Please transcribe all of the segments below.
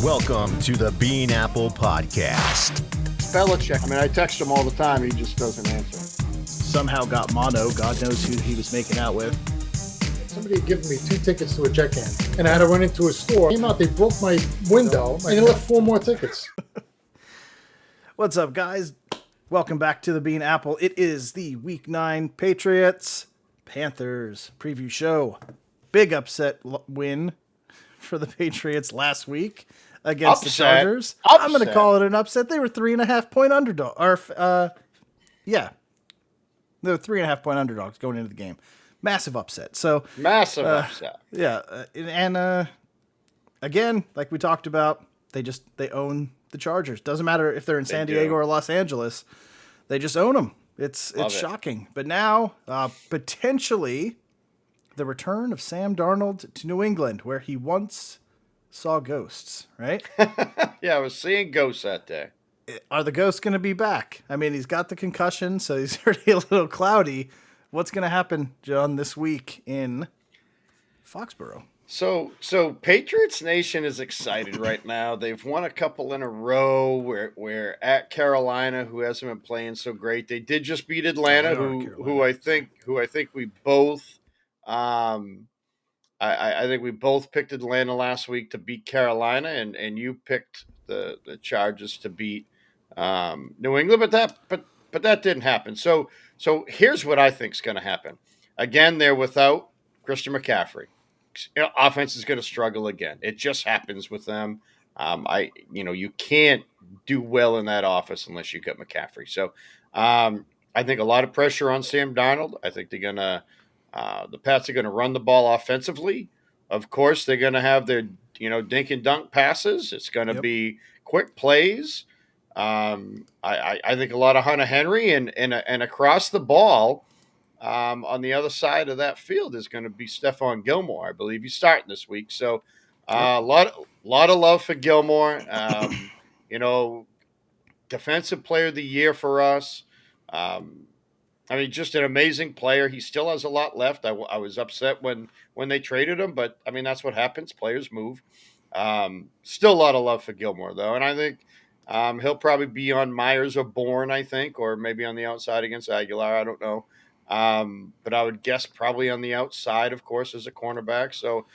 Welcome to the Bean Apple Podcast. Belichick, I text him all the time. He just doesn't answer. Somehow got mono. God knows who he was making out with. Somebody had given me 2 tickets to a Jet game, and I had to run into a store. Came out, they broke my window, and they left 4 more tickets. What's up, guys? Welcome back to the Bean Apple. It is the Week 9 Patriots Panthers preview show. Big upset win for the Patriots last week against the Chargers. I'm going to call it an upset. They were 3.5 point underdog. They were 3.5 point underdogs going into the game. Massive upset. Massive upset. Yeah, and again, like we talked about, they own the Chargers. Doesn't matter if they're in San Diego or Los Angeles. They just own them. It's shocking. But now, potentially, the return of Sam Darnold to New England, where he once saw ghosts, right? Yeah, I was seeing ghosts that day. Are the ghosts going to be back? I mean, he's got the concussion, so he's already a little cloudy. What's going to happen, John, this week in Foxborough? So Patriots Nation is excited right now. They've won a couple in a row. We're at Carolina, who hasn't been playing so great. They did just beat Atlanta, who I think we both I think we both picked Atlanta last week to beat Carolina, and you picked the Chargers to beat New England, but that didn't happen. So here's what I think is going to happen. Again, they're without Christian McCaffrey. Offense is going to struggle again. It just happens with them. You can't do well in that office unless you got McCaffrey. So I think a lot of pressure on Sam Darnold. I think they're going to the Pats are going to run the ball offensively. Of course, they're going to have their dink and dunk passes. It's going to be quick plays. I think a lot of Hunter Henry and across the ball. On the other side of that field is going to be Stephon Gilmore. I believe he's starting this week. So a lot of love for Gilmore. Defensive player of the year for us. Just an amazing player. He still has a lot left. I was upset when they traded him, but that's what happens. Players move. Still a lot of love for Gilmore, though. And I think he'll probably be on Myers or Bourne, I think, or maybe on the outside against Aguilar. I don't know. But I would guess probably on the outside, of course, as a cornerback. So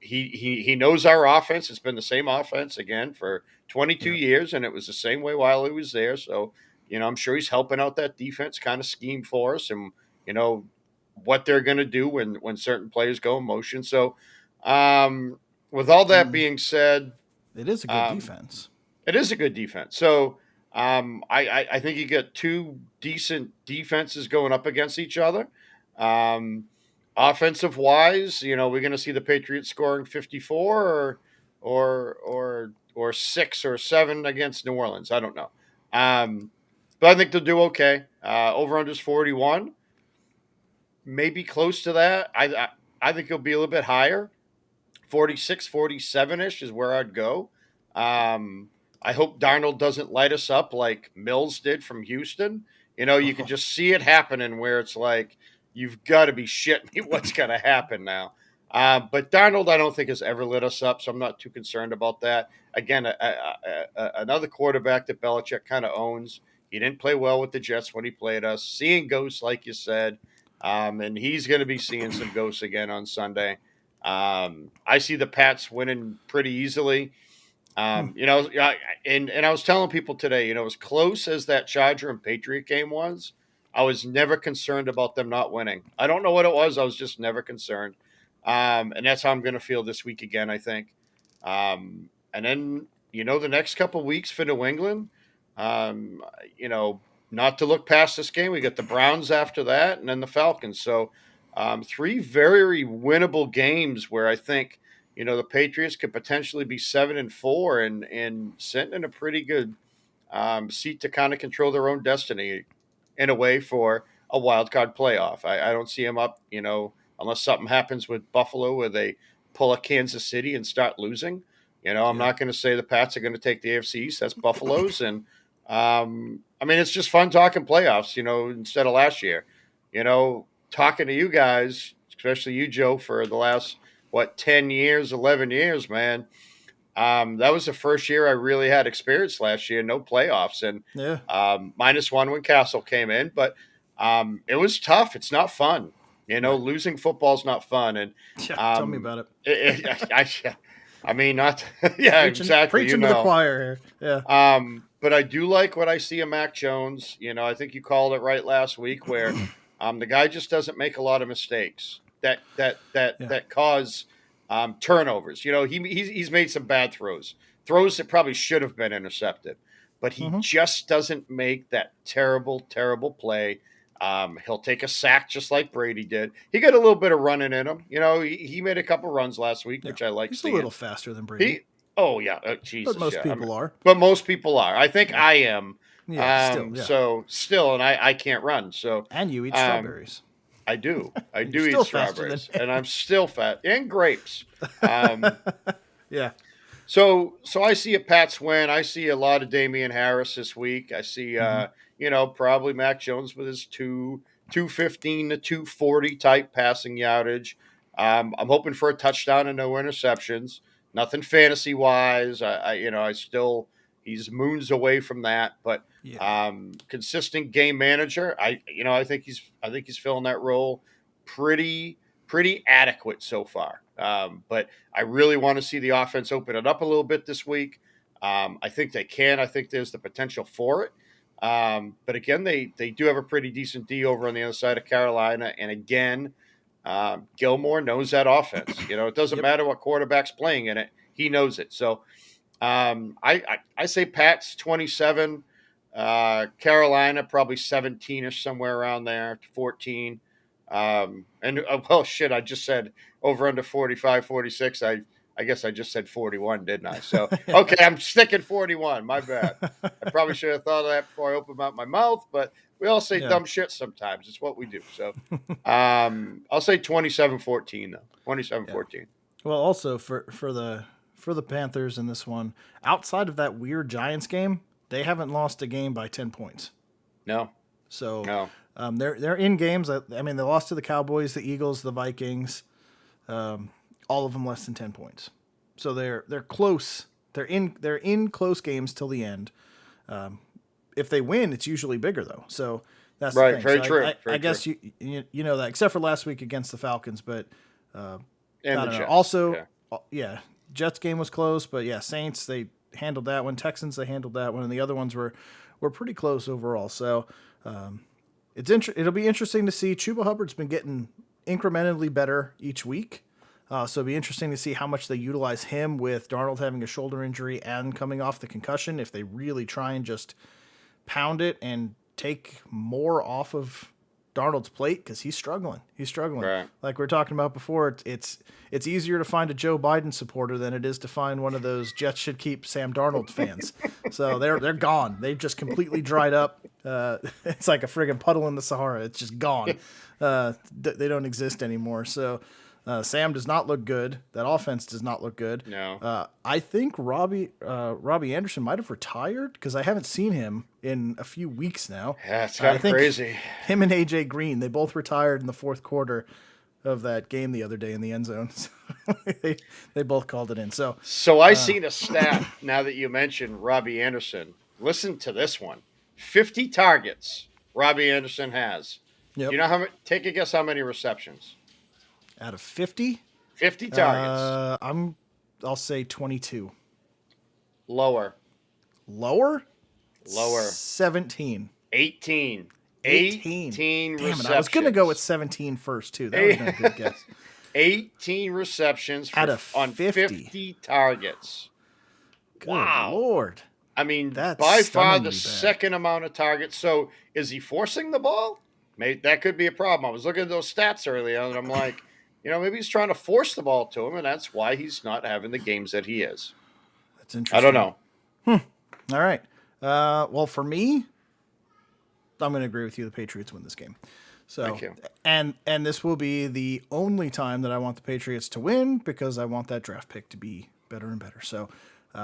he knows our offense. It's been the same offense again for 22 years, and it was the same way while he was there. So, I'm sure he's helping out that defense kind of scheme for us and, what they're going to do when certain players go in motion. So with all that being said, it is a good defense. It is a good defense. So I think you get 2 decent defenses going up against each other. Offensive wise, we're going to see the Patriots scoring 54 or 6 or 7 against New Orleans. I don't know. But I think they'll do okay. Over under is 41. Maybe close to that. I think it'll be a little bit higher. 46, 47-ish is where I'd go. I hope Darnold doesn't light us up like Mills did from Houston. You can just see it happening where it's like, you've got to be shitting me what's going to happen now. But Darnold, I don't think, has ever lit us up, so I'm not too concerned about that. Again, another quarterback that Belichick kind of owns. He didn't play well with the Jets when he played us. Seeing ghosts, like you said, and he's going to be seeing some ghosts again on Sunday. I see the Pats winning pretty easily. And I was telling people today, as close as that Charger and Patriot game was, I was never concerned about them not winning. I don't know what it was. I was just never concerned. And that's how I'm going to feel this week again, I think. And then, the next couple of weeks for New England, not to look past this game. We got the Browns after that and then the Falcons. So 3 very winnable games where I think, the Patriots could potentially be 7-4 and sitting in a pretty good seat to kind of control their own destiny in a way for a wild card playoff. I don't see them up, unless something happens with Buffalo where they pull a Kansas City and start losing. I'm not going to say the Pats are going to take the AFC East. That's Buffalo's. And it's just fun talking playoffs, instead of last year. Talking to you guys, especially you, Joe, for the last 10 years, 11 years, man. That was the first year I really had experience last year, no playoffs, and Yeah. -1 when Castle came in, but it was tough. It's not fun. Right. Losing football is not fun, and Yeah. Tell me about it. I mean, not yeah, exactly. Preaching to the choir here. Yeah. But I do like what I see of Mac Jones. I think you called it right last week, where the guy just doesn't make a lot of mistakes that cause turnovers. He's made some bad throws that probably should have been intercepted, but he just doesn't make that terrible play. He'll take a sack just like Brady did. He got a little bit of running in him. He made a couple runs last week, which I like He's seeing. a little faster than Brady. Jesus, but most people are. But most people are. I think I am. Yeah, So still, and I can't run. So and you eat strawberries. I do. I do still eat strawberries, and I'm still fat, and grapes. Yeah. So I see a Pats win. I see a lot of Damian Harris this week. I see, probably Mac Jones with his 215 to 240 type passing yardage. I'm hoping for a touchdown and no interceptions. Nothing fantasy wise. I still, he's moons away from that, but consistent game manager. I think he's filling that role pretty adequate so far. But I really want to see the offense open it up a little bit this week. I think they can. I think there's the potential for it. But again, they do have a pretty decent D over on the other side of Carolina. And again, Gilmore knows that offense. It doesn't matter what quarterback's playing in it. He knows it. So I say Pats 27, Carolina probably 17-ish, somewhere around there, 14. I just said over under 45, 46. I guess I just said 41, didn't I? So, okay, I'm sticking 41. My bad. I probably should have thought of that before I opened up my mouth, but we all say dumb shit sometimes. It's what we do. So, I'll say 27-14 though. 27-14. Well, also for the Panthers in this one, outside of that weird Giants game, they haven't lost a game by 10 points. No. So, no. They're in games. I mean, they lost to the Cowboys, the Eagles, the Vikings, all of them less than 10 points. So they're close. They're in close games till the end. If they win, it's usually bigger though. So that's right. The thing. Very so true. I guess you know that, except for last week against the Falcons, but and the Jets. Also, Jets game was close, but Saints, they handled that one. Texans, they handled that one, and the other ones were pretty close overall. So. It'll be interesting to see. Chuba Hubbard's been getting incrementally better each week. So it'll be interesting to see how much they utilize him with Darnold having a shoulder injury and coming off the concussion, if they really try and just pound it and take more off of Darnold's plate, because he's struggling. Right. Like we were talking about before, it's easier to find a Joe Biden supporter than it is to find one of those Jets should keep Sam Darnold fans. So they're gone. They've just completely dried up. It's like a friggin' puddle in the Sahara. It's just gone. They don't exist anymore. So Sam does not look good. That offense does not look good. No. I think Robbie Anderson might have retired, because I haven't seen him in a few weeks now. Yeah, it's kind of crazy. Him and AJ Green, they both retired in the fourth quarter of that game the other day in the end zone. So they both called it in. So I seen a stat now that you mentioned Robbie Anderson. Listen to this one. 50 targets Robbie Anderson has. Yep. You know how many? Take a guess how many receptions? Out of 50? 50 targets. I'll say 22. Lower. Lower? 17. 18 Damn receptions. it, I was going to go with 17 first, too. That would have been a good guess. 18 receptions out of 50. On 50 targets. Good Lord. I mean, that's by far the second amount of targets. So is he forcing the ball? Maybe that could be a problem. I was looking at those stats earlier, and I'm like, maybe he's trying to force the ball to him, and that's why he's not having the games that he is. That's interesting. I don't know. All right. Well, for me, I'm going to agree with you. The Patriots win this game. So, thank you. And this will be the only time that I want the Patriots to win, because I want that draft pick to be better and better. So,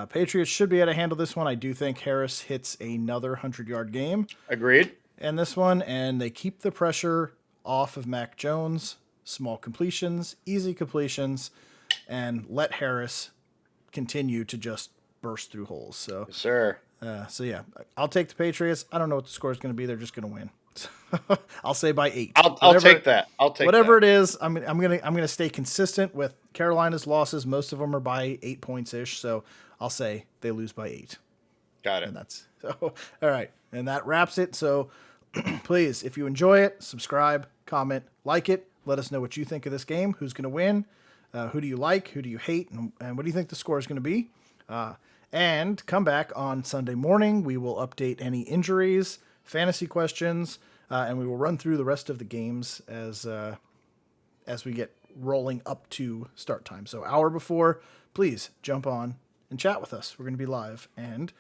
Patriots should be able to handle this one. I do think Harris hits another 100-yard game. Agreed. In this one, and they keep the pressure off of Mac Jones. Small completions, easy completions, and let Harris continue to just burst through holes. So, Yes, sir. so yeah, I'll take the Patriots. I don't know what the score is going to be. They're just going to win. I'll say by 8. I'll take that. I'll take whatever that. it is. I'm gonna stay consistent with Carolina's losses. Most of them are by 8 points ish. So I'll say they lose by 8. Got it. And that's so. All right, and that wraps it. So please, if you enjoy it, subscribe, comment, like it. Let us know what you think of this game. Who's going to win? Who do you like? Who do you hate? And what do you think the score is going to be? And come back on Sunday morning. We will update any injuries, fantasy questions, and we will run through the rest of the games as we get rolling up to start time. So hour before, please jump on and chat with us. We're going to be live, and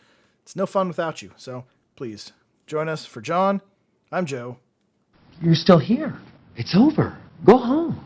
it's no fun without you. So please join us. For John, I'm Joe. You're still here. It's over. Go home.